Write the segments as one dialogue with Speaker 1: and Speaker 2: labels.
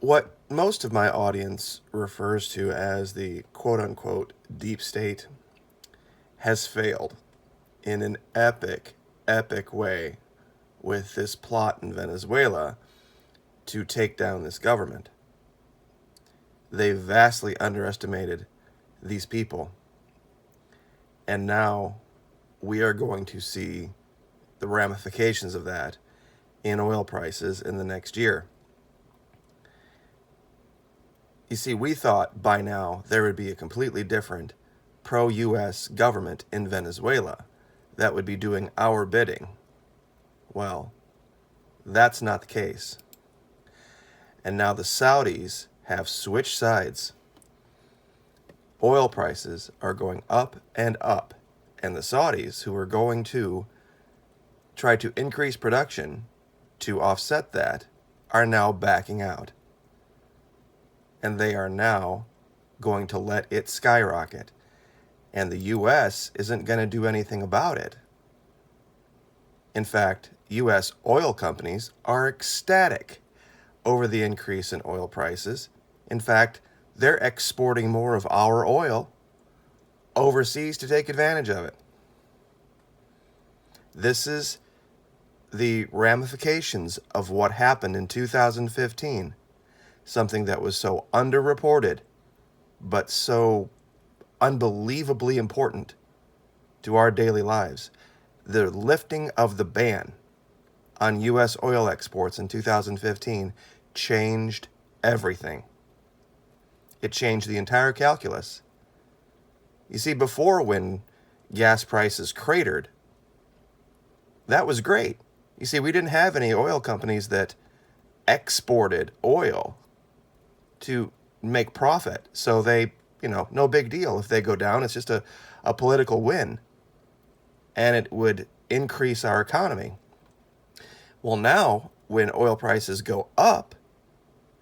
Speaker 1: What most of my audience refers to as the quote-unquote deep state has failed in an epic way with this plot in Venezuela to take down this government. They vastly underestimated these people. And now we are going to see the ramifications of that in oil prices in the next year. You see, we thought by now there would be a completely different pro-US government in Venezuela that would be doing our bidding. Well, that's not the case. And now the Saudis have switched sides. Oil prices are going up and up, and the Saudis, who are going to try to increase production to offset that, are now backing out. And they are now going to let it skyrocket. And the U.S. isn't going to do anything about it. In fact, U.S. oil companies are ecstatic over the increase in oil prices. In fact, they're exporting more of our oil overseas to take advantage of it. This is the ramifications of what happened in 2015. Something that was so underreported, but so unbelievably important to our daily lives. The lifting of the ban on U.S. oil exports in 2015 changed everything. It changed the entire calculus. You see, before, when gas prices cratered, that was great. You see, we didn't have any oil companies that exported oil to make profit. So they, no big deal if they go down. It's just a political win. And it would increase our economy. Well, now, when oil prices go up,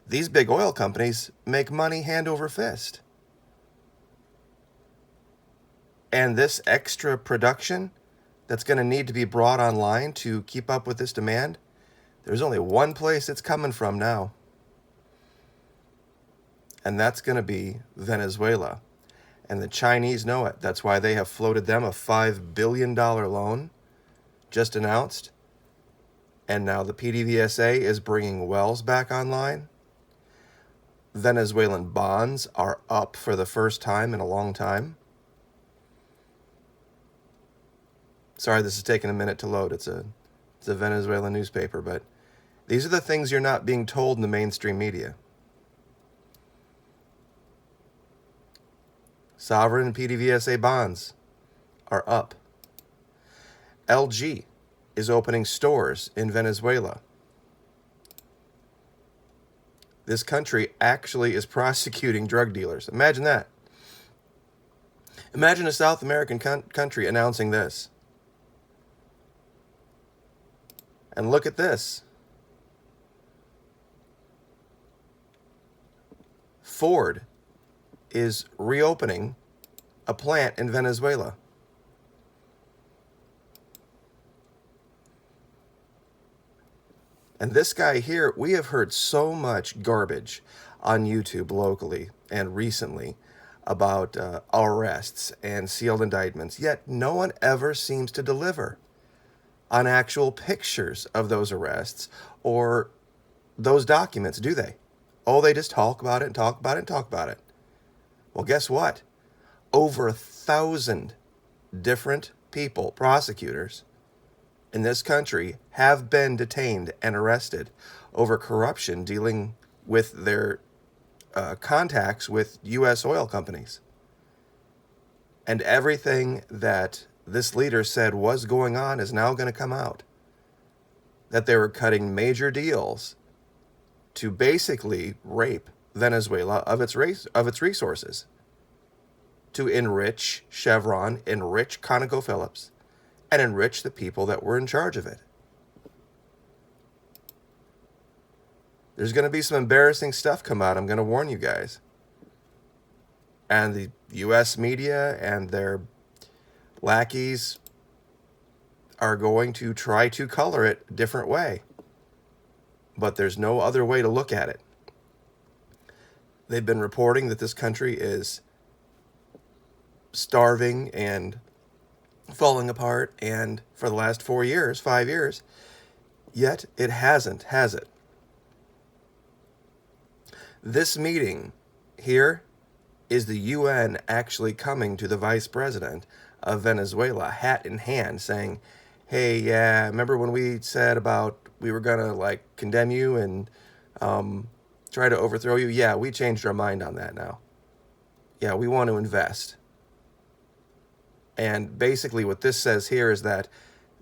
Speaker 1: these big oil companies make money hand over fist. And this extra production that's going to need to be brought online to keep up with this demand, there's only one place it's coming from now. And that's going to be Venezuela. And the Chinese know it. That's why they have floated them a $5 billion loan just announced. And now the PDVSA is bringing wells back online. Venezuelan bonds are up for the first time in a long time. Sorry, this is taking a minute to load. It's a Venezuelan newspaper, but these are the things you're not being told in the mainstream media. Sovereign and PDVSA bonds are up. LG is opening stores in Venezuela. This country actually is prosecuting drug dealers. Imagine that. Imagine a South American country announcing this. And look at this. Ford is reopening a plant in Venezuela. And this guy here, we have heard so much garbage on YouTube locally and recently about arrests and sealed indictments, yet no one ever seems to deliver on actual pictures of those arrests or those documents, do they? Oh, they just talk about it and talk about it and talk about it. Well, guess what? Over 1,000 different people, prosecutors in this country, have been detained and arrested over corruption dealing with their contacts with U.S. oil companies. And everything that this leader said was going on is now going to come out. That they were cutting major deals to basically rape Venezuela of its resources, to enrich Chevron, enrich ConocoPhillips, and enrich the people that were in charge of it. There's going to be some embarrassing stuff come out, I'm going to warn you guys. And the U.S. media and their lackeys are going to try to color it a different way. But there's no other way to look at it. They've been reporting that this country is starving and falling apart, and for the last 4 years, 5 years, yet it hasn't, has it? This meeting here is the UN actually coming to the vice president of Venezuela, hat in hand, saying, hey, yeah, remember when we said about we were going to like condemn you and try to overthrow you? Yeah, we changed our mind on that now. Yeah, we want to invest. And basically what this says here is that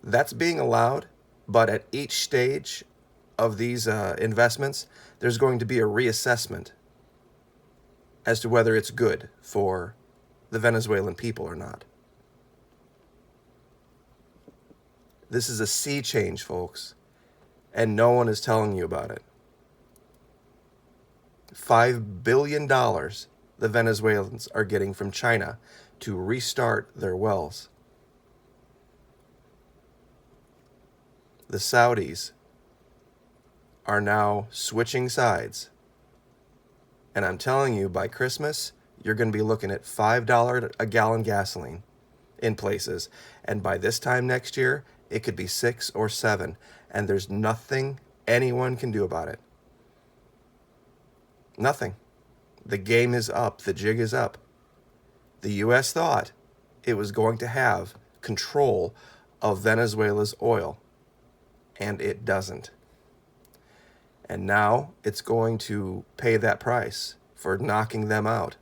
Speaker 1: that's being allowed, but at each stage of these investments, there's going to be a reassessment as to whether it's good for the Venezuelan people or not. This is a sea change, folks, and no one is telling you about it. $5 billion the Venezuelans are getting from China to restart their wells. The Saudis are now switching sides. And I'm telling you, by Christmas, you're going to be looking at $5 a gallon gasoline in places. And by this time next year, it could be 6 or 7. And there's nothing anyone can do about it. Nothing. The game is up. The jig is up. The U.S. thought it was going to have control of Venezuela's oil. And it doesn't. And now it's going to pay that price for knocking them out.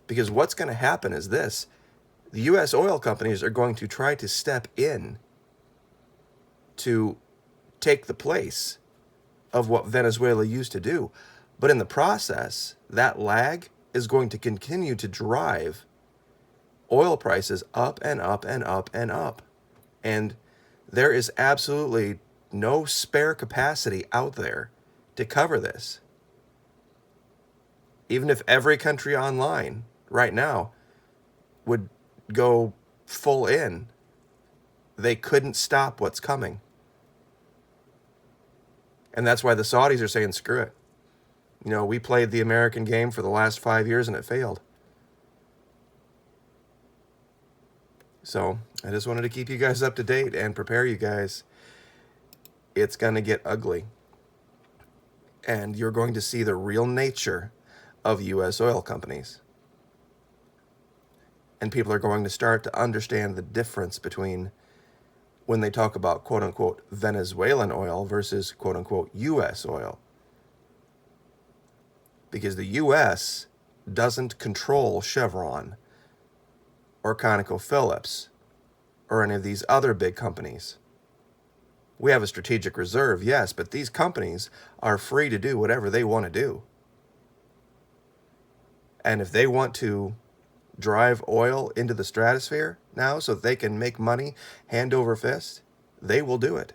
Speaker 1: Because what's going to happen is this. The U.S. oil companies are going to try to step in to take the place of what Venezuela used to do. But in the process, that lag is going to continue to drive oil prices up and up and up and up. And there is absolutely no spare capacity out there to cover this. Even if every country online right now would go full in, they couldn't stop what's coming. And that's why the Saudis are saying, screw it. You know, we played the American game for the last 5 years and it failed. So I just wanted to keep you guys up to date and prepare you guys. It's going to get ugly. And you're going to see the real nature of U.S. oil companies. And people are going to start to understand the difference between when they talk about quote-unquote Venezuelan oil versus quote-unquote U.S. oil. Because the U.S. doesn't control Chevron or ConocoPhillips or any of these other big companies. We have a strategic reserve, yes, but these companies are free to do whatever they want to do. And if they want to drive oil into the stratosphere now so that they can make money hand over fist, they will do it.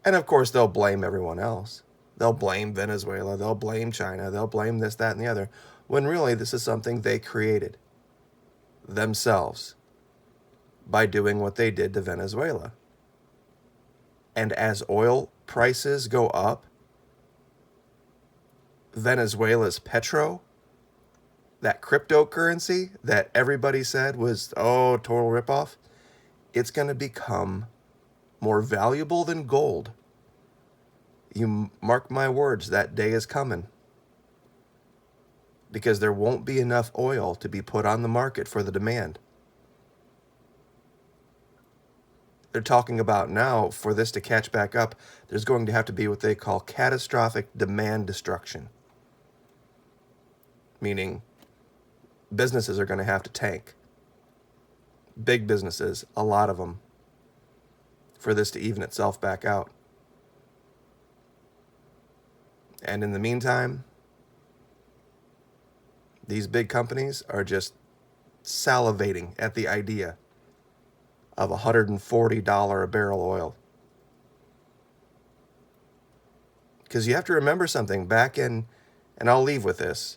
Speaker 1: And of course, they'll blame everyone else. They'll blame Venezuela, they'll blame China, they'll blame this, that, and the other, when really this is something they created themselves by doing what they did to Venezuela. And as oil prices go up, Venezuela's petro, that cryptocurrency that everybody said was, oh, total ripoff, it's going to become more valuable than gold. You mark my words, that day is coming. Because there won't be enough oil to be put on the market for the demand. They're talking about now, for this to catch back up, there's going to have to be what they call catastrophic demand destruction. Meaning, businesses are going to have to tank. Big businesses, a lot of them, for this to even itself back out. And in the meantime, these big companies are just salivating at the idea of $140 a barrel oil. Because you have to remember something back in, and I'll leave with this,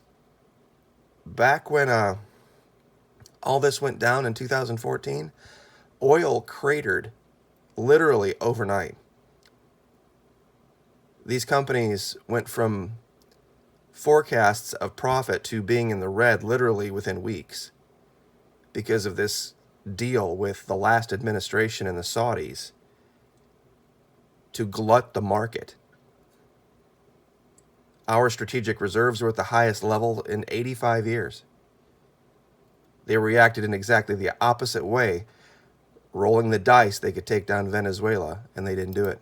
Speaker 1: back when all this went down in 2014, oil cratered literally overnight. These companies went from forecasts of profit to being in the red literally within weeks because of this deal with the last administration and the Saudis to glut the market. Our strategic reserves were at the highest level in 85 years. They reacted in exactly the opposite way, rolling the dice they could take down Venezuela, and they didn't do it.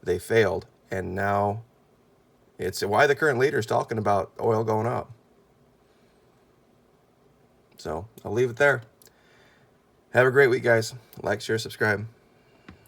Speaker 1: They failed, and now it's why the current leader is talking about oil going up. So I'll leave it there. Have a great week, guys. Like, share, subscribe.